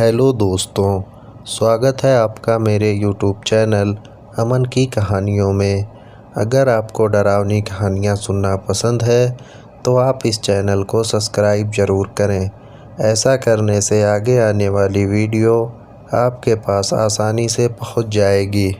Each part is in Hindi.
हेलो दोस्तों, स्वागत है आपका मेरे यूट्यूब चैनल अमन की कहानियों में। अगर आपको डरावनी कहानियाँ सुनना पसंद है तो आप इस चैनल को सब्सक्राइब ज़रूर करें। ऐसा करने से आगे आने वाली वीडियो आपके पास आसानी से पहुंच जाएगी।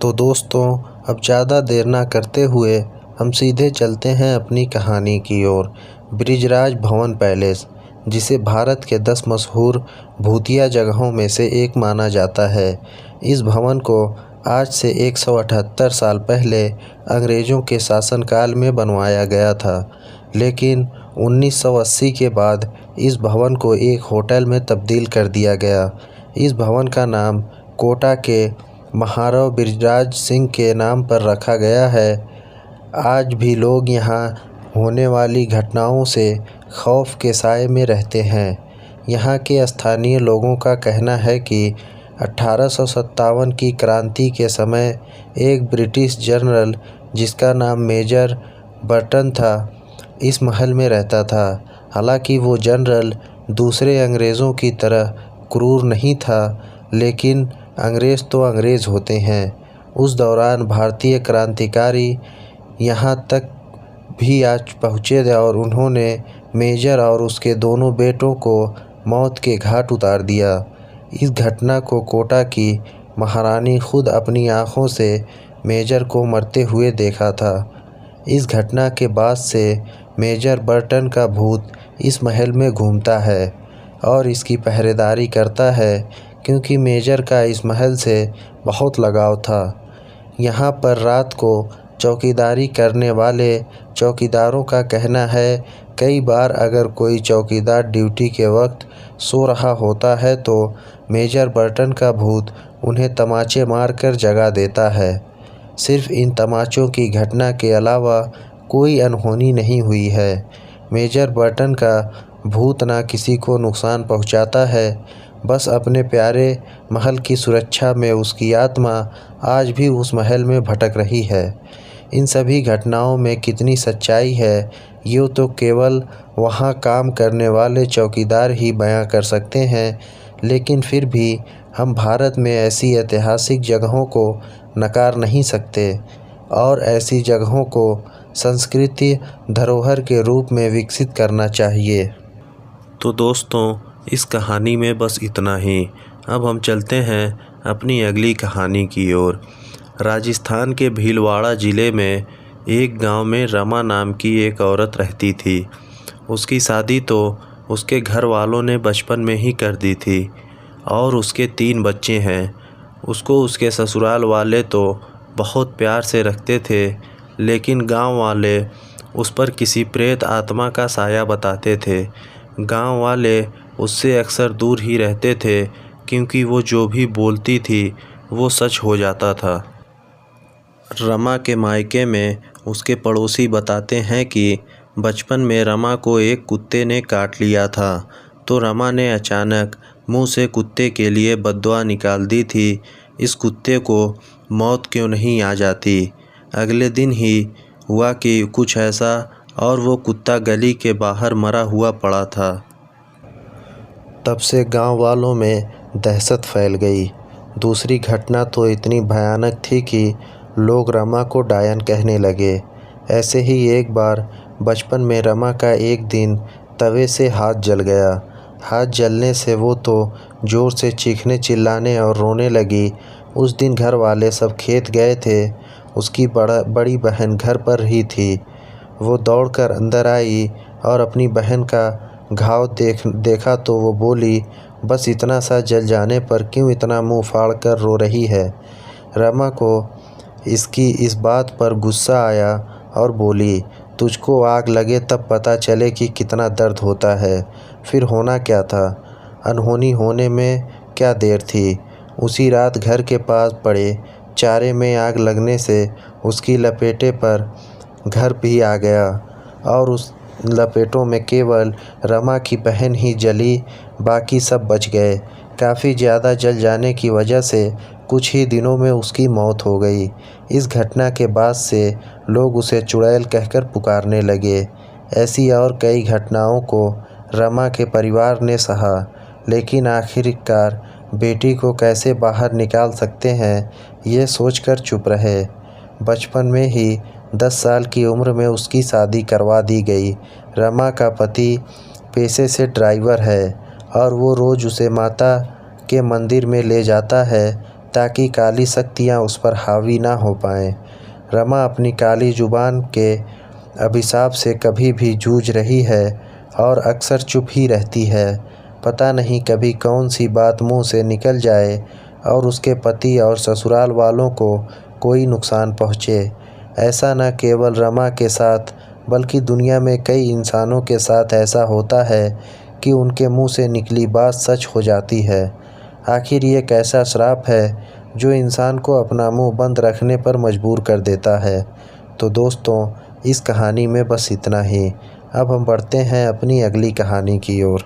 तो दोस्तों, अब ज़्यादा देर ना करते हुए हम सीधे चलते हैं अपनी कहानी की ओर। ब्रिजराज भवन पैलेस, जिसे भारत के 10 मशहूर भूतिया जगहों में से एक माना जाता है। इस भवन को आज से 178 साल पहले अंग्रेज़ों के शासनकाल में बनवाया गया था, लेकिन 1980 के बाद इस भवन को एक होटल में तब्दील कर दिया गया। इस भवन का नाम कोटा के महाराव ब्रिजराज सिंह के नाम पर रखा गया है। आज भी लोग यहाँ होने वाली घटनाओं से खौफ के साए में रहते हैं। यहाँ के स्थानीय लोगों का कहना है कि 1857 की क्रांति के समय एक ब्रिटिश जनरल, जिसका नाम मेजर बर्टन था, इस महल में रहता था। हालांकि वो जनरल दूसरे अंग्रेज़ों की तरह क्रूर नहीं था, लेकिन अंग्रेज़ तो अंग्रेज़ होते हैं। उस दौरान भारतीय क्रांतिकारी यहाँ तक भी आज पहुँचे और उन्होंने मेजर और उसके दोनों बेटों को मौत के घाट उतार दिया। इस घटना को कोटा की महारानी खुद अपनी आँखों से मेजर को मरते हुए देखा था। इस घटना के बाद से मेजर बर्टन का भूत इस महल में घूमता है और इसकी पहरेदारी करता है, क्योंकि मेजर का इस महल से बहुत लगाव था। यहाँ पर रात को चौकीदारी करने वाले चौकीदारों का कहना है, कई बार अगर कोई चौकीदार ड्यूटी के वक्त सो रहा होता है तो मेजर बर्टन का भूत उन्हें तमाचे मारकर जगा देता है। सिर्फ इन तमाचों की घटना के अलावा कोई अनहोनी नहीं हुई है। मेजर बर्टन का भूत ना किसी को नुकसान पहुंचाता है, बस अपने प्यारे महल की सुरक्षा में उसकी आत्मा आज भी उस महल में भटक रही है। इन सभी घटनाओं में कितनी सच्चाई है, ये तो केवल वहाँ काम करने वाले चौकीदार ही बयां कर सकते हैं, लेकिन फिर भी हम भारत में ऐसी ऐतिहासिक जगहों को नकार नहीं सकते और ऐसी जगहों को संस्कृति धरोहर के रूप में विकसित करना चाहिए। तो दोस्तों, इस कहानी में बस इतना ही। अब हम चलते हैं अपनी अगली कहानी की ओर। राजस्थान के भीलवाड़ा ज़िले में एक गांव में रमा नाम की एक औरत रहती थी। उसकी शादी तो उसके घर वालों ने बचपन में ही कर दी थी और उसके 3 बच्चे हैं। उसको उसके ससुराल वाले तो बहुत प्यार से रखते थे, लेकिन गांव वाले उस पर किसी प्रेत आत्मा का साया बताते थे। गांव वाले उससे अक्सर दूर ही रहते थे, क्योंकि वो जो भी बोलती थी वो सच हो जाता था। रमा के मायके में उसके पड़ोसी बताते हैं कि बचपन में रमा को एक कुत्ते ने काट लिया था, तो रमा ने अचानक मुंह से कुत्ते के लिए बद्दुआ निकाल दी थी। इस कुत्ते को मौत क्यों नहीं आ जाती। अगले दिन ही हुआ कि कुछ ऐसा, और वो कुत्ता गली के बाहर मरा हुआ पड़ा था। तब से गांव वालों में दहशत फैल गई। दूसरी घटना तो इतनी भयानक थी कि लोग रमा को डायन कहने लगे। ऐसे ही एक बार बचपन में रमा का एक दिन तवे से हाथ जल गया। हाथ जलने से वो तो ज़ोर से चीखने चिल्लाने और रोने लगी। उस दिन घर वाले सब खेत गए थे। उसकी बड़ी बहन घर पर ही थी। वो दौड़कर अंदर आई और अपनी बहन का घाव देखा तो वो बोली, बस इतना सा जल जाने पर क्यों इतना मुंह फाड़ कर रो रही है। रमा को इसकी इस बात पर गुस्सा आया और बोली, तुझको आग लगे तब पता चले कि कितना दर्द होता है। फिर होना क्या था, अनहोनी होने में क्या देर थी। उसी रात घर के पास पड़े चारे में आग लगने से उसकी लपेटे पर घर भी आ गया और उस लपेटों में केवल रमा की बहन ही जली, बाकी सब बच गए। काफ़ी ज़्यादा जल जाने की वजह से कुछ ही दिनों में उसकी मौत हो गई। इस घटना के बाद से लोग उसे चुड़ैल कहकर पुकारने लगे। ऐसी और कई घटनाओं को रमा के परिवार ने सहा। लेकिन आखिरकार बेटी को कैसे बाहर निकाल सकते हैं ये सोचकर चुप रहे। बचपन में ही 10 साल की उम्र में उसकी शादी करवा दी गई। रमा का पति पेशे से ड्राइवर है और वो रोज़ उसे माता के मंदिर में ले जाता है ताकि काली शक्तियाँ उस पर हावी ना हो पाएँ। रमा अपनी काली जुबान के अभिशाप से कभी भी जूझ रही है और अक्सर चुप ही रहती है। पता नहीं कभी कौन सी बात मुंह से निकल जाए और उसके पति और ससुराल वालों को कोई नुकसान पहुँचे। ऐसा न केवल रमा के साथ बल्कि दुनिया में कई इंसानों के साथ ऐसा होता है कि उनके मुंह से निकली बात सच हो जाती है। आखिर ये कैसा श्राप है जो इंसान को अपना मुंह बंद रखने पर मजबूर कर देता है। तो दोस्तों, इस कहानी में बस इतना ही। अब हम बढ़ते हैं अपनी अगली कहानी की ओर।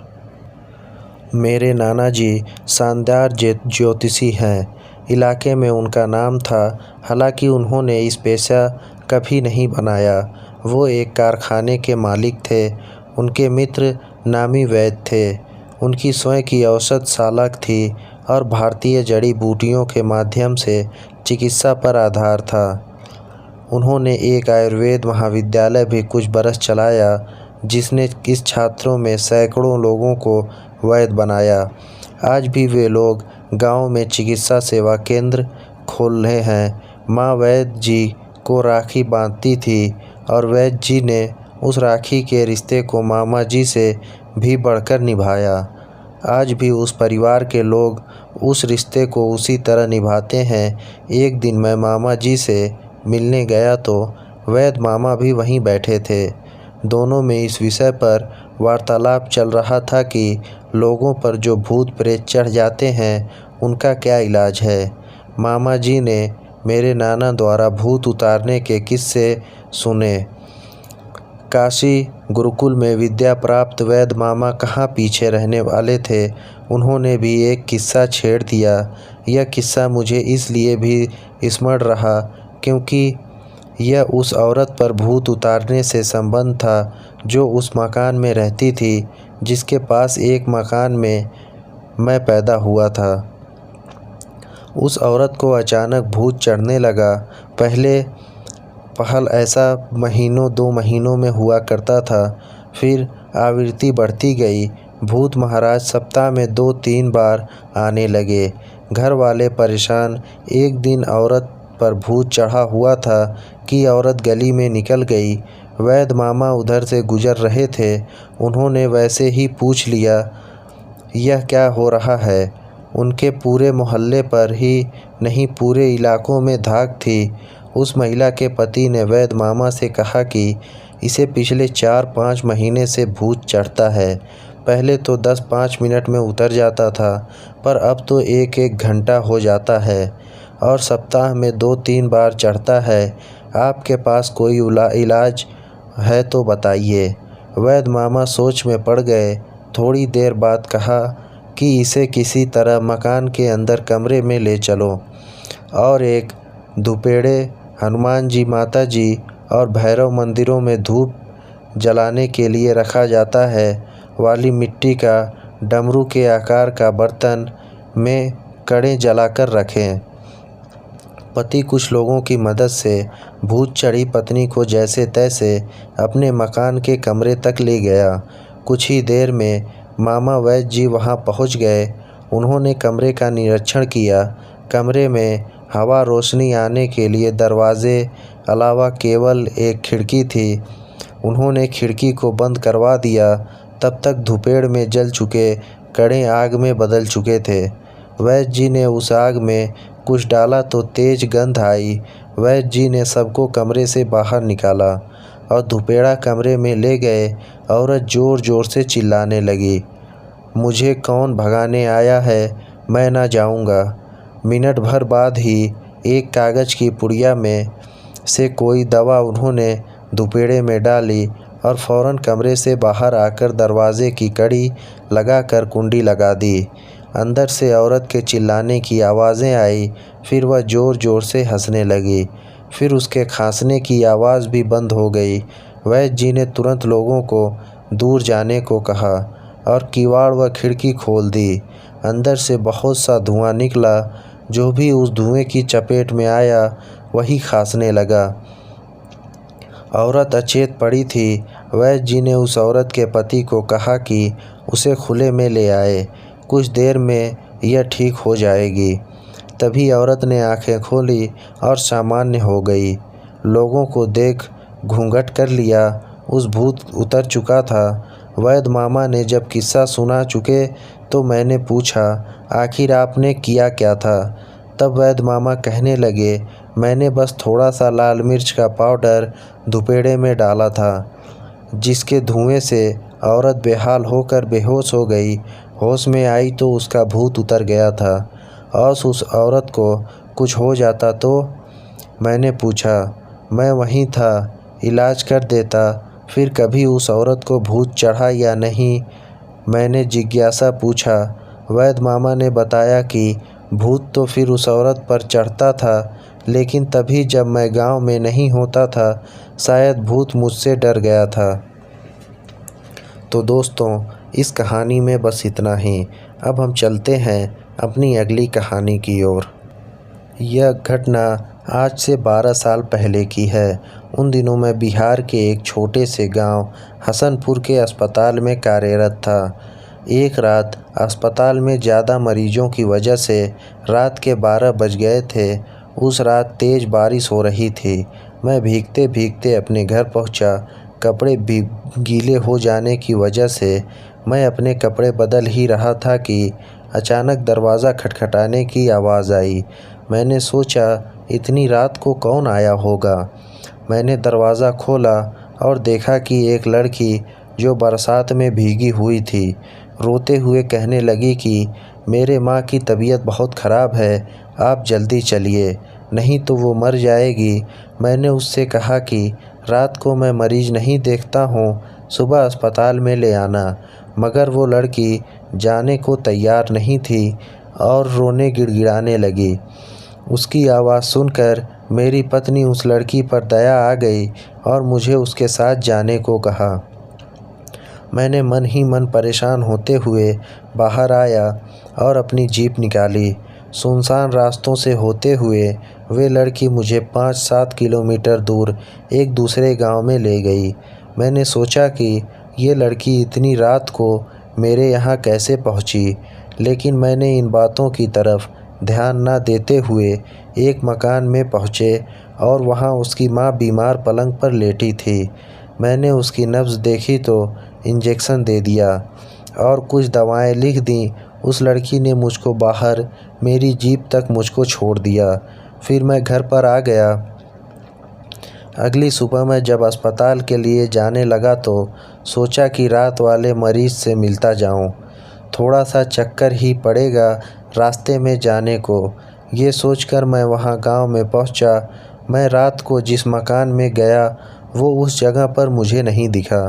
मेरे नाना जी शानदार ज्योतिषी हैं। इलाके में उनका नाम था। हालांकि उन्होंने इस पेशा कभी नहीं बनाया। वो एक कारखाने के मालिक थे। उनके मित्र नामी वैद्य थे। उनकी स्वयं की औषधशाला थी और भारतीय जड़ी बूटियों के माध्यम से चिकित्सा पर आधार था। उन्होंने एक आयुर्वेद महाविद्यालय भी कुछ बरस चलाया जिसने इस छात्रों में सैकड़ों लोगों को वैद्य बनाया। आज भी वे लोग गांव में चिकित्सा सेवा केंद्र खोल रहे हैं। माँ वैद्य जी को राखी बांधती थी और वैद्य जी ने उस राखी के रिश्ते को मामा जी से भी बढ़कर निभाया। आज भी उस परिवार के लोग उस रिश्ते को उसी तरह निभाते हैं। एक दिन मैं मामा जी से मिलने गया तो वैद्य मामा भी वहीं बैठे थे। दोनों में इस विषय पर वार्तालाप चल रहा था कि लोगों पर जो भूत प्रेत चढ़ जाते हैं उनका क्या इलाज है। मामा जी ने मेरे नाना द्वारा भूत उतारने के किस्से सुने। काशी गुरुकुल में विद्या प्राप्त वैद्य मामा कहाँ पीछे रहने वाले थे। उन्होंने भी एक किस्सा छेड़ दिया। यह किस्सा मुझे इसलिए भी स्मरण रहा क्योंकि यह उस औरत पर भूत उतारने से संबंध था जो उस मकान में रहती थी जिसके पास एक मकान में मैं पैदा हुआ था। उस औरत को अचानक भूत चढ़ने लगा। पहल ऐसा महीनों 2 महीनों में हुआ करता था। फिर आवृत्ति बढ़ती गई। भूत महाराज सप्ताह में 2-3 बार आने लगे। घर वाले परेशान। एक दिन औरत पर भूत चढ़ा हुआ था कि औरत गली में निकल गई। वैद्य मामा उधर से गुजर रहे थे। उन्होंने वैसे ही पूछ लिया, यह क्या हो रहा है। उनके पूरे मोहल्ले पर ही नहीं पूरे इलाकों में धाक थी। उस महिला के पति ने वैद्य मामा से कहा कि इसे पिछले 4-5 महीने से भूत चढ़ता है। पहले तो 10-5 मिनट में उतर जाता था पर अब तो 1-1 घंटा हो जाता है और सप्ताह में 2-3 बार चढ़ता है। आपके पास कोई इलाज है तो बताइए। वैद्य मामा सोच में पड़ गए। थोड़ी देर बाद कहा कि इसे किसी तरह मकान के अंदर कमरे में ले चलो और एक धुपेड़े हनुमान जी, माता जी और भैरव मंदिरों में धूप जलाने के लिए रखा जाता है वाली मिट्टी का डमरू के आकार का बर्तन में कड़े जलाकर रखें। पति कुछ लोगों की मदद से भूत चढ़ी पत्नी को जैसे तैसे अपने मकान के कमरे तक ले गया। कुछ ही देर में मामा वैद्य जी वहां पहुंच गए। उन्होंने कमरे का निरीक्षण किया। कमरे में हवा रोशनी आने के लिए दरवाजे अलावा केवल एक खिड़की थी। उन्होंने खिड़की को बंद करवा दिया। तब तक धुपेड़ में जल चुके कड़े आग में बदल चुके थे। वैद्य जी ने उस आग में कुछ डाला तो तेज गंध आई। वैद्य जी ने सबको कमरे से बाहर निकाला और धुपेड़ा कमरे में ले गए। औरत ज़ोर ज़ोर से चिल्लाने लगी, मुझे कौन भगाने आया है, मैं ना जाऊंगा। मिनट भर बाद ही एक कागज़ की पुड़िया में से कोई दवा उन्होंने धुपेड़े में डाली और फ़ौरन कमरे से बाहर आकर दरवाज़े की कड़ी लगाकर कुंडी लगा दी। अंदर से औरत के चिल्लाने की आवाज़ें आई। फिर वह ज़ोर ज़ोर से हंसने लगी। फिर उसके खांसने की आवाज़ भी बंद हो गई। वैद्य जी ने तुरंत लोगों को दूर जाने को कहा। और किवाड़ व खिड़की खोल दी। अंदर से बहुत सा धुआं निकला। जो भी उस धुएं की चपेट में आया वही खांसने लगा। औरत अचेत पड़ी थी। वैद्य जी ने उस औरत के पति को कहा कि उसे खुले में ले आए, कुछ देर में यह ठीक हो जाएगी। तभी औरत ने आंखें खोली और सामान्य हो गई। लोगों को देख घूंघट कर लिया। उस भूत उतर चुका था। वैद्य मामा ने जब किस्सा सुना चुके तो मैंने पूछा, आखिर आपने किया क्या था? तब वैद्य मामा कहने लगे, मैंने बस थोड़ा सा लाल मिर्च का पाउडर धुपेड़े में डाला था, जिसके धुएं से औरत बेहाल होकर बेहोश हो गई। होश में आई तो उसका भूत उतर गया था। और उस औरत को कुछ हो जाता तो? मैंने पूछा। मैं वहीं था, इलाज कर देता। फिर कभी उस औरत को भूत चढ़ा या नहीं? मैंने जिज्ञासा पूछा। वैद्य मामा ने बताया कि भूत तो फिर उस औरत पर चढ़ता था, लेकिन तभी जब मैं गांव में नहीं होता था, शायद भूत मुझसे डर गया था। तो दोस्तों, इस कहानी में बस इतना ही। अब हम चलते हैं अपनी अगली कहानी की ओर। यह घटना आज से 12 साल पहले की है। उन दिनों मैं बिहार के एक छोटे से गांव हसनपुर के अस्पताल में कार्यरत था। एक रात अस्पताल में ज़्यादा मरीजों की वजह से रात के 12 बज गए थे। उस रात तेज़ बारिश हो रही थी। मैं भीगते भीगते अपने घर पहुंचा। कपड़े भी गीले हो जाने की वजह से मैं अपने कपड़े बदल ही रहा था कि अचानक दरवाज़ा खटखटाने की आवाज़ आई। मैंने सोचा, इतनी रात को कौन आया होगा। मैंने दरवाज़ा खोला और देखा कि एक लड़की जो बरसात में भीगी हुई थी, रोते हुए कहने लगी कि मेरे माँ की तबीयत बहुत ख़राब है, आप जल्दी चलिए, नहीं तो वो मर जाएगी। मैंने उससे कहा कि रात को मैं मरीज़ नहीं देखता हूँ, सुबह अस्पताल में ले आना। मगर वो लड़की जाने को तैयार नहीं थी और रोने गिड़गिड़ाने लगी। उसकी आवाज़ सुनकर मेरी पत्नी उस लड़की पर दया आ गई और मुझे उसके साथ जाने को कहा। मैंने मन ही मन परेशान होते हुए बाहर आया और अपनी जीप निकाली। सुनसान रास्तों से होते हुए वे लड़की मुझे 5-7 किलोमीटर दूर एक दूसरे गांव में ले गई। मैंने सोचा कि ये लड़की इतनी रात को मेरे यहाँ कैसे पहुँची, लेकिन मैंने इन बातों की तरफ ध्यान न देते हुए एक मकान में पहुँचे और वहाँ उसकी माँ बीमार पलंग पर लेटी थी। मैंने उसकी नब्ज़ देखी तो इंजेक्शन दे दिया और कुछ दवाएं लिख दी। उस लड़की ने मुझको बाहर मेरी जीप तक मुझको छोड़ दिया। फिर मैं घर पर आ गया। अगली सुबह मैं जब अस्पताल के लिए जाने लगा तो सोचा कि रात वाले मरीज़ से मिलता जाऊं। थोड़ा सा चक्कर ही पड़ेगा रास्ते में जाने को। ये सोचकर मैं वहां गांव में पहुंचा। मैं रात को जिस मकान में गया वो उस जगह पर मुझे नहीं दिखा।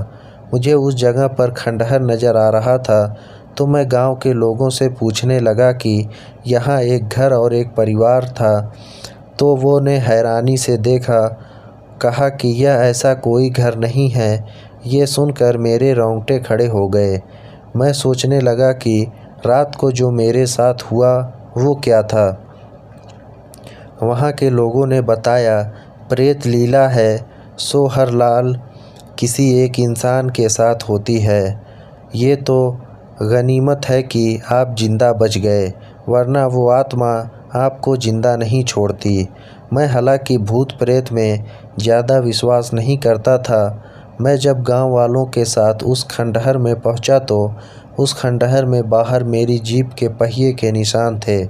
मुझे उस जगह पर खंडहर नज़र आ रहा था। तो मैं गांव के लोगों से पूछने लगा कि यहाँ एक घर और एक परिवार था। तो वो ने हैरानी से देखा, कहा कि यह ऐसा कोई घर नहीं है। ये सुनकर मेरे रोंगटे खड़े हो गए। मैं सोचने लगा कि रात को जो मेरे साथ हुआ वो क्या था। वहाँ के लोगों ने बताया, प्रेत लीला है, सो हर लाल किसी एक इंसान के साथ होती है। ये तो गनीमत है कि आप जिंदा बच गए, वरना वो आत्मा आपको जिंदा नहीं छोड़ती। मैं हालांकि भूत प्रेत में ज़्यादा विश्वास नहीं करता था। मैं जब गांव वालों के साथ उस खंडहर में पहुंचा तो उस खंडहर में बाहर मेरी जीप के पहिए के निशान थे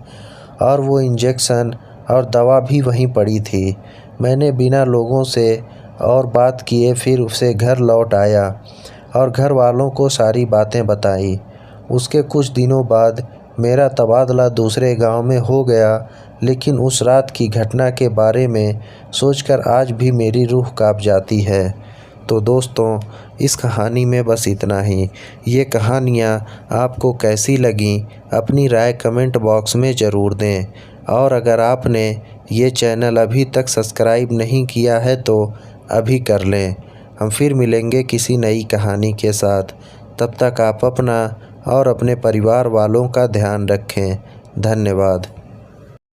और वो इंजेक्शन और दवा भी वहीं पड़ी थी। मैंने बिना लोगों से और बात किए फिर उसे घर लौट आया और घर वालों को सारी बातें बताई। उसके कुछ दिनों बाद मेरा तबादला दूसरे गांव में हो गया, लेकिन उस रात की घटना के बारे में सोचकर आज भी मेरी रूह कांप जाती है। तो दोस्तों, इस कहानी में बस इतना ही। ये कहानियाँ आपको कैसी लगीं अपनी राय कमेंट बॉक्स में ज़रूर दें। और अगर आपने ये चैनल अभी तक सब्सक्राइब नहीं किया है तो अभी कर लें। हम फिर मिलेंगे किसी नई कहानी के साथ। तब तक आप अपना और अपने परिवार वालों का ध्यान रखें। धन्यवाद।